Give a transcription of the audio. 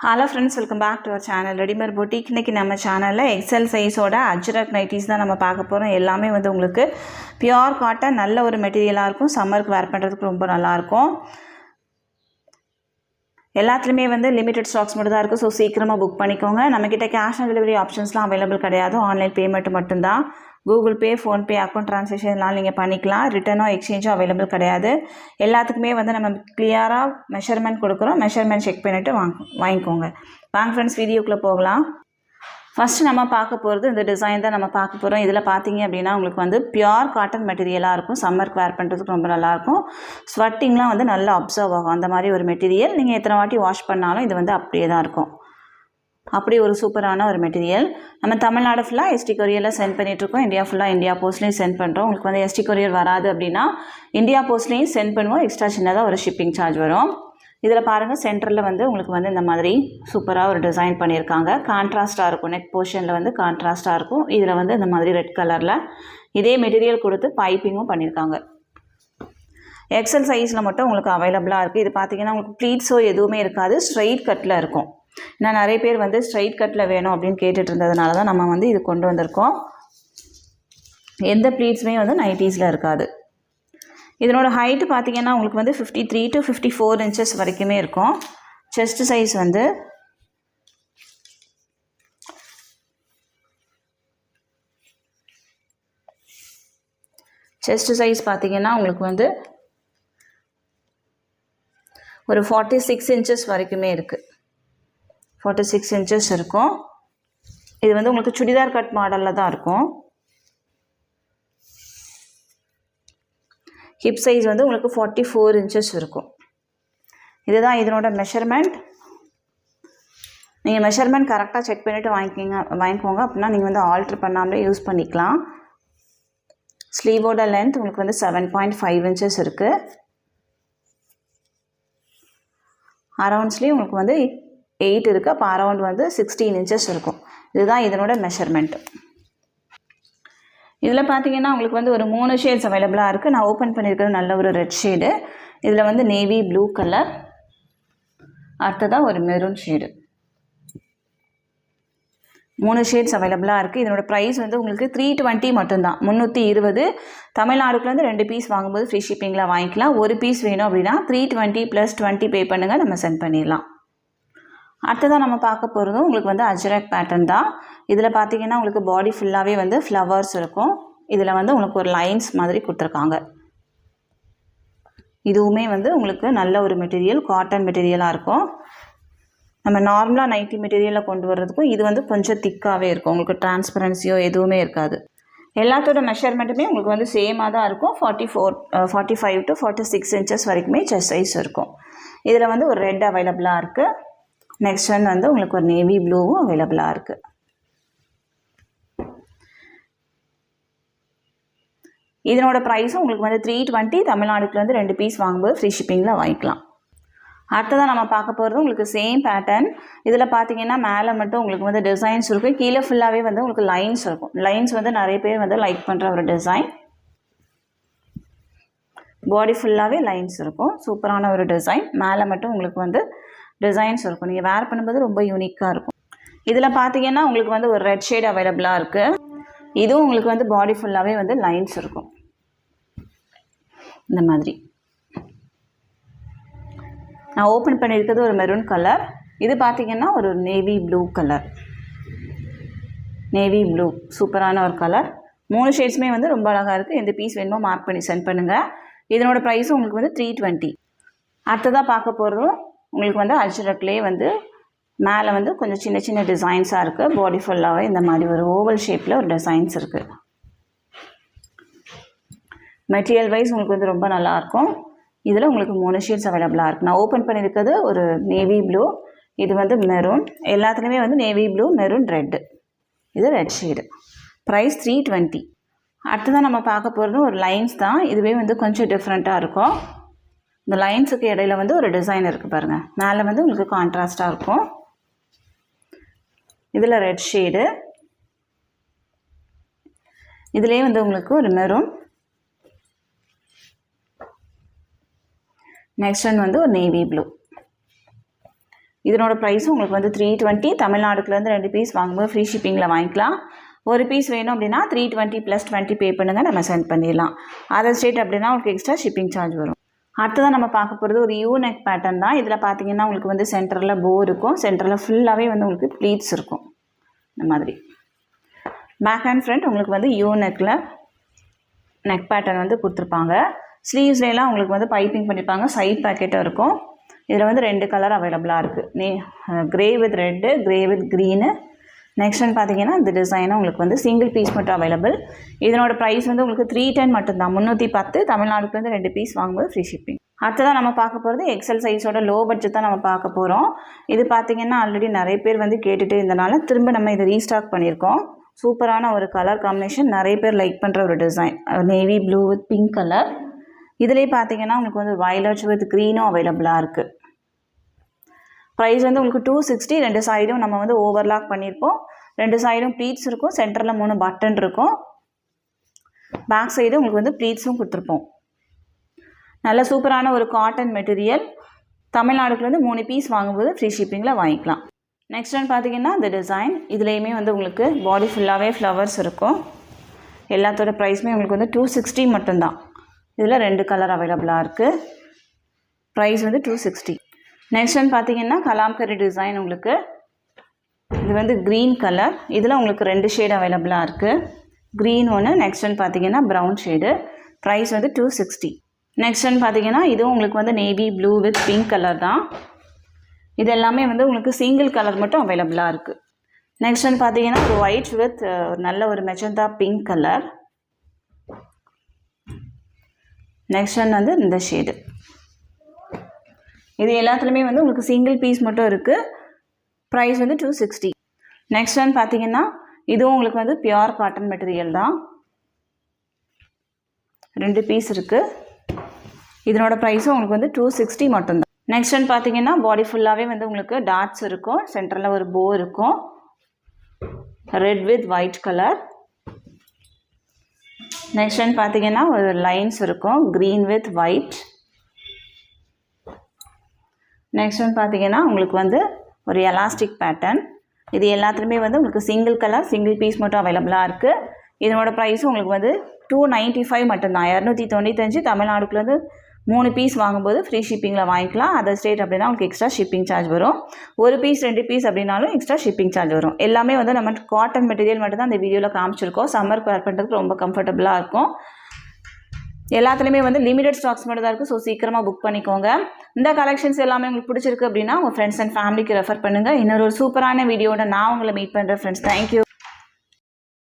Hello friends, welcome back to our channel Readymade Boutique. இன்னைக்கு நம்ம சேனல்ல XL சைஸோட அஜ்ரக் நைட்டிஸ் தான் நம்ம பார்க்க போறோம். எல்லாமே வந்து உங்களுக்கு பியூர் காட்டன் நல்ல ஒரு மெட்டீரியலா இருக்கும். சம்மருக்கு வேர் பண்றதுக்கு ரொம்ப நல்லா இருக்கும். எல்லாத்துலயுமே வந்து லிமிட்டட் ஸ்டாக்ஸ் மட்டும் தான் இருக்கு. சோ சீக்கிரமா புக் பண்ணிக்கோங்க. நம்ம கிட்ட கேஷ் ஆன் டெலிவரி ஆப்ஷன்ஸ்லாம் அவேilable கிடையாது. ஆன்லைன் பேமெண்ட் மட்டும் தான். Google Pay, Phone Pay, account ட்ரான்சாக்ஷன்லாம் நீங்கள் பண்ணிக்கலாம். ரிட்டர்னோ எக்ஸ்சேஞ்சோ அவைலபிள் கிடையாது. எல்லாத்துக்குமே வந்து நம்ம கிளியராக மெஷர்மெண்ட் கொடுக்குறோம். மெஷர்மெண்ட் செக் பண்ணிவிட்டு வாங்கிக்கோங்க. வாங்க ஃப்ரெண்ட்ஸ், வீடியோக்குள்ளே போகலாம். ஃபஸ்ட்டு நம்ம பார்க்க போகிறது இந்த டிசைன் தான் நம்ம பார்க்க போகிறோம். இதில் பார்த்தீங்க அப்படின்னா உங்களுக்கு வந்து பியூர் காட்டன் மெட்டீரியலாக இருக்கும். சம்மருக்கு வேர் பண்ணுறதுக்கு ரொம்ப நல்லாயிருக்கும். ஸ்வெட்டிங்லாம் வந்து நல்லா அப்சர்வ் ஆகும். அந்த மாதிரி ஒரு மெட்டீரியல். நீங்கள் எத்தனை வாட்டி வாஷ் பண்ணாலும் இது வந்து அப்படியே தான் இருக்கும். அப்படி ஒரு சூப்பரான ஒரு மெட்டீரியல். நம்ம தமிழ்நாடு ஃபுல்லாக எஸ்டி கொரியரில் சென்ட் பண்ணிகிட்ருக்கோம். இந்தியா ஃபுல்லாக இந்தியா போஸ்ட்லேயும் சென்ட் பண்ணுறோம். உங்களுக்கு வந்து எஸ்டி கொரியர் வராது அப்படின்னா இந்தியா போஸ்ட்லேயும் சென்ட் பண்ணுவோம். எக்ஸ்ட்ரா சின்னதாக ஒரு ஷிப்பிங் சார்ஜ் வரும். இதில் பாருங்கள், சென்டரில் வந்து உங்களுக்கு வந்து இந்த மாதிரி சூப்பராக ஒரு டிசைன் பண்ணியிருக்காங்க. கான்ட்ராஸ்ட்டாக இருக்கும். நெக் போர்ஷனில் வந்து கான்ட்ராஸ்ட்டாக இருக்கும். இதில் வந்து இந்த மாதிரி ரெட் கலரில் இதே மெட்டீரியல் கொடுத்து பைப்பிங்கும் பண்ணியிருக்காங்க. எக்ஸல் சைஸில் மட்டும் உங்களுக்கு அவைலபிளாக இருக்குது. இது பார்த்தீங்கன்னா உங்களுக்கு ப்ளீட்ஸோ எதுவுமே இருக்காது. ஸ்ட்ரைட் கட்டில் இருக்கும். ஏன்னா நிறைய பேர் வந்து ஸ்ட்ரைட் கட்டில் வேணும் அப்படின்னு கேட்டுட்டு இருந்ததுனால தான் நம்ம வந்து இது கொண்டு வந்திருக்கோம். எந்த ப்ளீட்ஸுமே வந்து நைட்டிஸில் இருக்காது. இதனோட ஹைட்டு பார்த்தீங்கன்னா உங்களுக்கு வந்து 53 to 54 inches வரைக்குமே இருக்கும். செஸ்ட் சைஸ் வந்து பார்த்தீங்கன்னா உங்களுக்கு வந்து ஒரு 46 inches வரைக்குமே இருக்குது. 46 inches இருக்கும். இது வந்து உங்களுக்கு சுடிதார் கட் மாடலில் தான் இருக்கும். ஹிப் சைஸ் வந்து உங்களுக்கு 44 inches இருக்கும். இதுதான் இதனோட மெஷர்மெண்ட். நீங்கள் மெஷர்மெண்ட் கரெக்டாக செக் பண்ணிவிட்டு வாங்கிக்கோங்க. அப்படின்னா நீங்கள் வந்து ஆல்ட்ரு பண்ணாமலே யூஸ் பண்ணிக்கலாம். ஸ்லீவோட லென்த் உங்களுக்கு வந்து 7.5 inches இருக்குது. அரவுண்ட்ஸ்லேயும் உங்களுக்கு வந்து 8 இருக்குது. அப்போ அரவுண்ட் வந்து 16 inches இருக்கும். இதுதான் இதனோட மெஷர்மெண்ட். இதில் பார்த்தீங்கன்னா உங்களுக்கு வந்து ஒரு 3 ஷேட்ஸ் அவைலபிளாக இருக்குது. நான் ஓப்பன் பண்ணியிருக்கிறது நல்ல ஒரு ரெட் ஷேடு. இதில் வந்து நேவி ப்ளூ கலர், அடுத்ததாக ஒரு மெரூன் ஷேடு. 3 ஷேட்ஸ் அவைலபிளாக இருக்குது. இதனோட ப்ரைஸ் வந்து உங்களுக்கு 320 மட்டும்தான். 320. தமிழ்நாடுக்குலேருந்து 2 பீஸ் வாங்கும்போது ஃப்ரீ ஷிப்பிங்கில் வாங்கிக்கலாம். ஒரு பீஸ் வேணும் அப்படின்னா 320 + 20 பே பண்ணுங்கள், நம்ம சென்ட் பண்ணிடலாம். அடுத்ததான் நம்ம பார்க்க போகிறதும் உங்களுக்கு வந்து அஜ்ரக் பேட்டர்ன் தான். இதில் பார்த்தீங்கன்னா உங்களுக்கு பாடி ஃபுல்லாகவே வந்து ஃப்ளவர்ஸ் இருக்கும். இதில் வந்து உங்களுக்கு ஒரு லைன்ஸ் மாதிரி கொடுத்துருக்காங்க. இதுவுமே வந்து உங்களுக்கு நல்ல ஒரு மெட்டீரியல், காட்டன் மெட்டீரியலாக இருக்கும். நம்ம நார்மலாக நைட்டி மெட்டீரியலில் கொண்டு வர்றதுக்கும் இது வந்து கொஞ்சம் திக்காகவே இருக்கும். உங்களுக்கு டிரான்ஸ்பரன்சியோ எதுவுமே இருக்காது. எல்லாத்தோட மெஷர்மெண்ட்டுமே உங்களுக்கு வந்து சேமாக தான் இருக்கும். 45 to 46 inches வரைக்குமே செஸ்ட் சைஸ் இருக்கும். இதில் வந்து ஒரு ரெட் அவைலபிளாக இருக்குது. நெக்ஸ்ட் வந்து உங்களுக்கு ஒரு நேவி ப்ளூவும் அவைலபிளாக இருக்குது. இதனோட ப்ரைஸும் உங்களுக்கு வந்து 320. தமிழ்நாடுக்குலேருந்து 2 பீஸ் வாங்கும்போது ஃப்ரீ ஷிப்பிங்கில் வாங்கிக்கலாம். அடுத்ததான் நம்ம பார்க்க போகிறது உங்களுக்கு சேம் பேட்டர்ன். இதில் பார்த்தீங்கன்னா மேலே மட்டும் உங்களுக்கு வந்து டிசைன்ஸ் இருக்கும். கீழே ஃபுல்லாகவே வந்து உங்களுக்கு லைன்ஸ் இருக்கும். லைன்ஸ் வந்து நிறைய பேர் வந்து லைக் பண்ணுற ஒரு டிசைன். பாடி ஃபுல்லாகவே லைன்ஸ் இருக்கும். சூப்பரான ஒரு டிசைன். மேலே மட்டும் உங்களுக்கு வந்து டிசைன்ஸ் இருக்கும். நீங்கள் வேர் பண்ணும்போது ரொம்ப யூனிக்காக இருக்கும். இதில் பார்த்தீங்கன்னா உங்களுக்கு வந்து ஒரு ரெட் ஷேட் அவைலபிளாக இருக்குது. இதுவும் உங்களுக்கு வந்து பாடி ஃபுல்லாகவே வந்து லைன்ஸ் இருக்கும். இந்த மாதிரி நான் ஓப்பன் பண்ணியிருக்கிறது ஒரு மெரூன் கலர். இது பார்த்தீங்கன்னா ஒரு navy blue colour. Navy blue சூப்பரான ஒரு கலர். 3 ஷேட்ஸுமே வந்து ரொம்ப அழகாக இருக்குது. எந்த பீஸ் வேணுமோ மார்க் பண்ணி சென்ட் பண்ணுங்கள். இதனோட ப்ரைஸும் உங்களுக்கு வந்து 320. அடுத்ததாக பார்க்க போகிறதும் உங்களுக்கு வந்து அஜ்ரக்லேயே வந்து மேலே வந்து கொஞ்சம் சின்ன சின்ன டிசைன்ஸாக இருக்குது. பாடி ஃபுல்லாகவே இந்த மாதிரி ஒரு ஓவல் ஷேப்பில் ஒரு டிசைன்ஸ் இருக்குது. மெட்டீரியல் வைஸ் உங்களுக்கு வந்து ரொம்ப நல்லாயிருக்கும். இதில் உங்களுக்கு 3 ஷேட்ஸ் அவைலபிளாக இருக்குது. நான் ஓப்பன் பண்ணியிருக்கிறது ஒரு நேவி ப்ளூ, இது வந்து மெரூன். எல்லாத்துலேயுமே வந்து நேவி ப்ளூ, மெரூன், ரெட்டு. இது ரெட் ஷேடு. ப்ரைஸ் 320. அடுத்ததான் நம்ம பார்க்க போகிறது ஒரு லைன்ஸ் தான். இதுவே வந்து கொஞ்சம் டிஃப்ரெண்ட்டாக இருக்கும். இந்த லைன்ஸுக்கு இடையில வந்து ஒரு டிசைன் இருக்குது பாருங்கள். மேலே வந்து உங்களுக்கு கான்ட்ராஸ்ட்டாக இருக்கும். இதில் ரெட் ஷேடு. இதுலேயே வந்து உங்களுக்கு ஒரு மெரூன், நெக்ஸ்ட் ஒன் வந்து ஒரு நேவி ப்ளூ. இதனோட ப்ரைஸும் உங்களுக்கு வந்து 320. தமிழ்நாடுக்குலேருந்து 2 பீஸ் வாங்கும்போது ஃப்ரீ ஷிப்பிங்கில் வாங்கிக்கலாம். ஒரு பீஸ் வேணும் அப்படின்னா 320 + 20 பே பண்ணுங்கள், நம்ம சென்ட் பண்ணிடலாம். அதர் ஸ்டேட் அப்படின்னா உங்களுக்கு எக்ஸ்ட்ரா ஷிப்பிங் சார்ஜ் வரும். அடுத்ததான் நம்ம பார்க்க போகிறது ஒரு யூ நெக் பேட்டர்ன் தான். இதில் பார்த்தீங்கன்னா உங்களுக்கு வந்து சென்டரில் போ இருக்கும், சென்டரில் ஃபுல்லாகவே வந்து உங்களுக்கு ப்ளீட்ஸ் இருக்கும். இந்த மாதிரி பேக் அண்ட் ஃப்ரண்ட் உங்களுக்கு வந்து யூ நெக்கில் நெக் பேட்டர்ன் வந்து கொடுத்துருப்பாங்க. ஸ்லீவ்ஸ்லாம் உங்களுக்கு வந்து பைப்பிங் பண்ணியிருப்பாங்க, சைட் பேக்கெட்டும் இருக்கும். இதில் வந்து 2 கலர் அவைலபிளாக இருக்குது. Grey with red, grey with green. Next வந்து பார்த்தீங்கன்னா இந்த டிசைனும் உங்களுக்கு வந்து சிங்கிள் பீஸ் மட்டும் அவைலபிள். இதனோட ப்ரைஸ் வந்து உங்களுக்கு 310 மட்டும்தான், 310. தமிழ்நாடுக்குலேருந்து 2 பீஸ் வாங்கும்போது ஃப்ரீ ஷிப்பிங். அடுத்ததான் நம்ம பார்க்க போகிறது எக்ஸல் சைஸோட லோ பட்ஜெட் தான் நம்ம பார்க்க போகிறோம். இது பார்த்தீங்கன்னா ஆல்ரெடி நிறைய பேர் வந்து கேட்டுகிட்டே இருந்தனால திரும்ப நம்ம இதை ரீஸ்டாக் பண்ணியிருக்கோம். சூப்பரான ஒரு கலர் காம்பினேஷன், நிறைய பேர் லைக் பண்ணுற ஒரு design. Navy blue with pink colour. இதிலே பார்த்தீங்கன்னா உங்களுக்கு வந்து வயலட் வித் க்ரீனும் அவைலபிளாக இருக்குது. ப்ரைஸ் வந்து உங்களுக்கு 260. 2 சைடும் நம்ம வந்து ஓவர்லாக் பண்ணியிருப்போம். 2 சைடும் ப்ளீட்ஸ் இருக்கும், சென்டரில் 3 பட்டன் இருக்கும். பேக் சைடு உங்களுக்கு வந்து ப்ளீட்ஸும் கொடுத்துருப்போம். நல்ல சூப்பரான ஒரு காட்டன் மெட்டீரியல். தமிழ்நாடுக்குலேருந்து 3 பீஸ் வாங்கும்போது ஃப்ரீ ஷிப்பிங்கில் வாங்கிக்கலாம். நெக்ஸ்ட் வந்து பார்த்தீங்கன்னா இந்த டிசைன். இதுலேயுமே வந்து உங்களுக்கு பாடி ஃபுல்லாகவே ஃப்ளவர்ஸ் இருக்கும். எல்லாத்தோட ப்ரைஸுமே உங்களுக்கு வந்து 260 மட்டும்தான். இதில் 2 கலர் அவைலபிளாக இருக்குது. ப்ரைஸ் வந்து 260. நெக்ஸ்ட் வந்து பார்த்தீங்கன்னா கலாம்கரி டிசைன். உங்களுக்கு இது வந்து க்ரீன் கலர். இதில் உங்களுக்கு 2 ஷேடு அவைலபிளாக இருக்குது. க்ரீன் ஒன்று, நெக்ஸ்ட் வந்து பார்த்தீங்கன்னா ப்ரௌன் ஷேடு. ப்ரைஸ் வந்து 260. நெக்ஸ்ட் வந்து பார்த்தீங்கன்னா இதுவும் உங்களுக்கு வந்து navy blue with pink colour தான். இது எல்லாமே வந்து உங்களுக்கு சிங்கிள் கலர் மட்டும் அவைலபிளாக இருக்குது. நெக்ஸ்ட் வந்து பார்த்தீங்கன்னா ஒரு ஒயிட் வித் நல்ல ஒரு magenta pink colour. Next one வந்து இந்த ஷேடு. இது எல்லாத்துலேயுமே வந்து உங்களுக்கு சிங்கிள் பீஸ் மட்டும் இருக்குது. ப்ரைஸ் வந்து 260. நெக்ஸ்ட் ஒன் பார்த்தீங்கன்னா இதுவும் உங்களுக்கு வந்து பியூர் காட்டன் மெட்டீரியல் தான். 2 பீஸ் இருக்குது. இதனோட ப்ரைஸும் உங்களுக்கு வந்து 260 மட்டும்தான். நெக்ஸ்ட் ஒன் பார்த்தீங்கன்னா பாடி ஃபுல்லாகவே வந்து உங்களுக்கு டாட்ஸ் இருக்கும், சென்டரில் ஒரு போ இருக்கும். Red with white colour. Next one பார்த்தீங்கன்னா ஒரு லைன்ஸ் இருக்கும், க்ரீன் வித் ஒயிட். நெக்ஸ்ட் வந்து பார்த்தீங்கன்னா உங்களுக்கு வந்து ஒரு எலாஸ்டிக் பேட்டர்ன். இது எல்லாத்துலேயுமே வந்து உங்களுக்கு சிங்கிள் கலர், சிங்கிள் பீஸ் மட்டும் அவைலபிளாக இருக்குது. இதனோட ப்ரைஸும் உங்களுக்கு வந்து 295 மட்டும்தான், 295. தமிழ்நாடுக்குலேருந்து 3 பீஸ் வாங்கும்போது ஃப்ரீ ஷிப்பிங்கில் வாங்கிக்கலாம். அதர் ஸ்டேட் அப்படின்னா உங்களுக்கு எக்ஸ்ட்ரா ஷிப்பிங் சார்ஜ் வரும். ஒரு பீஸ் 2 பீஸ் அப்படின்னாலும் எக்ஸ்ட்ரா ஷிப்பிங் சார்ஜ் வரும். எல்லாமே வந்து நம்ம காட்டன் மெட்டீரியல் மட்டும் தான் இந்த வீடியோவில் காமிச்சிருக்கோம். சம்மருக்கு வேர் பண்ணுறதுக்கு ரொம்ப கம்ஃபர்டபுளாக இருக்கும். எல்லாத்துலேயுமே வந்து லிமிடெட் ஸ்டாக்ஸ் மட்டும் தான் இருக்குது. ஸோ சீக்கிரமாக புக் பண்ணிக்கோங்க. இந்த கலெக்ஷன்ஸ் எல்லாமே உங்களுக்கு பிடிச்சிருக்கு அப்படின்னா உங்கள் ஃப்ரெண்ட்ஸ் அண்ட் ஃபேமிலிக்கு ரெஃபர் பண்ணுங்கள். இன்னொரு சூப்பரான வீடியோட நான் உங்களை மீட் பண்ணுறேன் ஃப்ரெண்ட்ஸ். தேங்க்யூ.